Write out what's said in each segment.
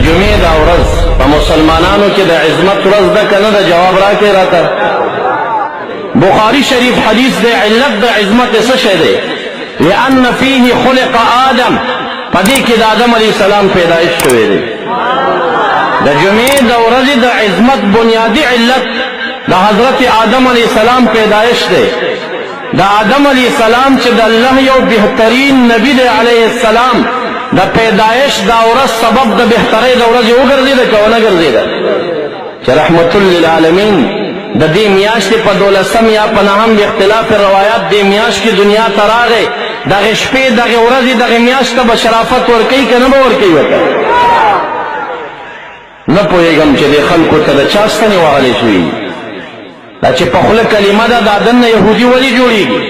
جمعې دا ورځ په مسلمانانو کې د عظمت ورځ ده که نه ده؟ جواب راکړئ راته. بخاری شریف حدیث دی، علت د عظمت څه شی دی؟ لأن فيه خلق آدم، په دې کې د آدم علیه السلام پیدایش شوی دی. د جمعې د ورځې د عظمت بنیادی علت د حضرت آدم علیه السلام پیدایش دی. د آدم علیه السلام چې د الله یو بهترین نبی دی علیه السلام، د پیدایش دا ورځ سبب د بهترۍ د ورځې وګرځېده که ونه ګرځېده؟ چې رحمت للعالمین د دې میاشتې په 12 یا په 9 اختلاف روایات دې میاشت کې دنیا ته راغی. دغه شپې دغه ورځې دغه میاشت ته به شرافت ورکوي که نه به ورکوي ورته؟ نه پوهېږم چې دې خلکو ته د چا ستنې وهلې شوي دا چې په خوله کلمه ده د دننه یهودي ولې جوړېږي؟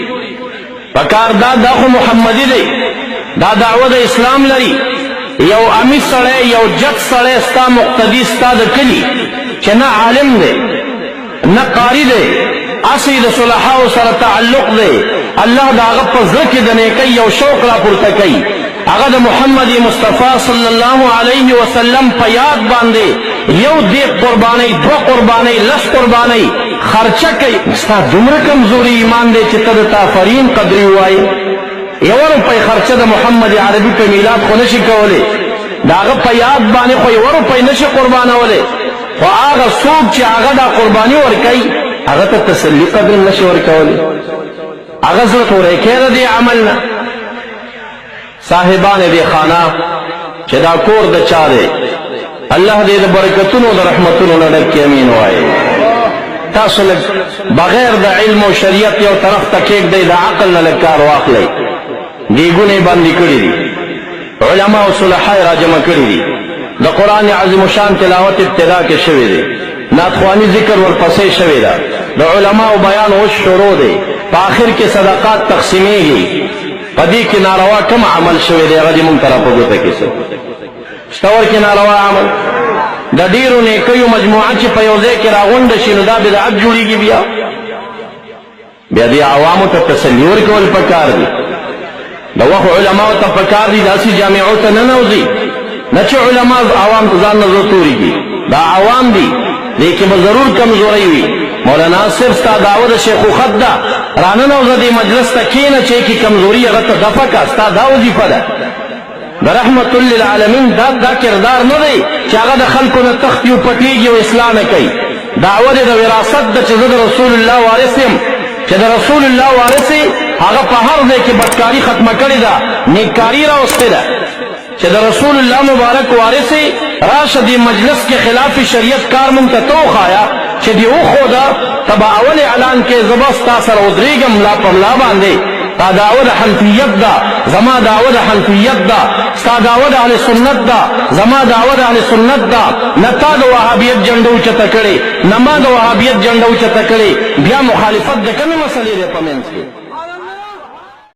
پکار دا خو محمدي دی، دا دعوه د اسلام لري. یو امی سړی یو جت سړی ستا مقتدي ستا د کلي چې نه عالم دی نه قاری دی، اصلي د صلحاو سره تعلق دی، الله د هغه په زړه کې د نیکۍ یو شوق راپورته کوي، هغه د محمد مصطفی صلی الله علیه وسلم په یاد باندې یو دیګ قربانۍ، 2 قربانۍ، 10 قربانۍ خرچه کوي. ستا دومره کمزوري ایمان دی چې ته د تافرین قدرې ووایې؟ 1 روپۍ خرچه د محمد عربي په میلاد خو نشي کولی، د هغه په یاد باندې خو 1 روپۍ نشي قربانولی، خو هغه څوک چې هغه دا قرباني ورکوي هغه ته تسلي قدر نشي ورکولی، هغه زړه توری کوي د دې عمل نه. صاحبان دې خانه چې دا کور د چا دی، الله دې د برکتونو د رحمتونو نه ډک کړي، امین وایي. تاسو لږ بغیر د علم او شریعت یو طرف ته کېږدئ، د عقل نه لږ کار واخلئ. دیګونه یې بندې کړي دي، علما او صلحا یې راجمع کړي دي، د قرآن عظیم الشان تلاوت ابتدا کې شوی دی، ناتخواني ذکر ورپسې شوی ده، د علماو بیان اوس شروع دی، په آخر کې صدقات تقسیمیږي. په دې کې ناروا کوم عمل شوی دی هغه دې مونږ ته راپه کې شته ورکې ناروا عمل د ډېرو نیکیو مجموعه چې په یو ځای کې راغونډه شي نو دا بدعت جوړېږي. بیا دې عوامو ته تسلي ورکول پکار دي، د وخت علماو ته پکار دي داسې جامعو ته نه نوځي، نه چې علما عوام ځان نه زور تورېږي، دا عوام دي دې کې به ضرور کمزورۍ وي. مولانا صرف ستا دعوه د شیخ خط ده، راننوځه دې مجلس ته کښېنه چې کې کمزوري هغه ته دفع کړه، ستا دا وظیفه ده. د رحمت للعالمین دا کردار نه دی چې هغه د خلکو نه تښتي او پټېږي او اصلاح نه کوي. دعوه د وراثت ده چې زه د رسول الله وارث یم، چې د رسول الله وارث هغه په هر ځای کې بدکاري ختمه کړې ده، نیککاري راوستې ده. چې د رسول الله مبارک وارث راشه دې مجلس کې خلاف شریعت کار مونږ ته توخایا چې دې وښوده ته به اول اعلان کې زه به ستا سره ودرېږم ملا په ملا باندې. تا دعوه د حنفیت ده، زما دعوه د حنفیت ده، ستا دعوه د اهل سنت ده، زما دعوه د اهل سنت ده. نه تا د وهابیت جنډه اوچته کړې، نه ما د وهابیت جنډه اوچته کړې، بیا مخالفت د کومې مسلې دی په منځ کې؟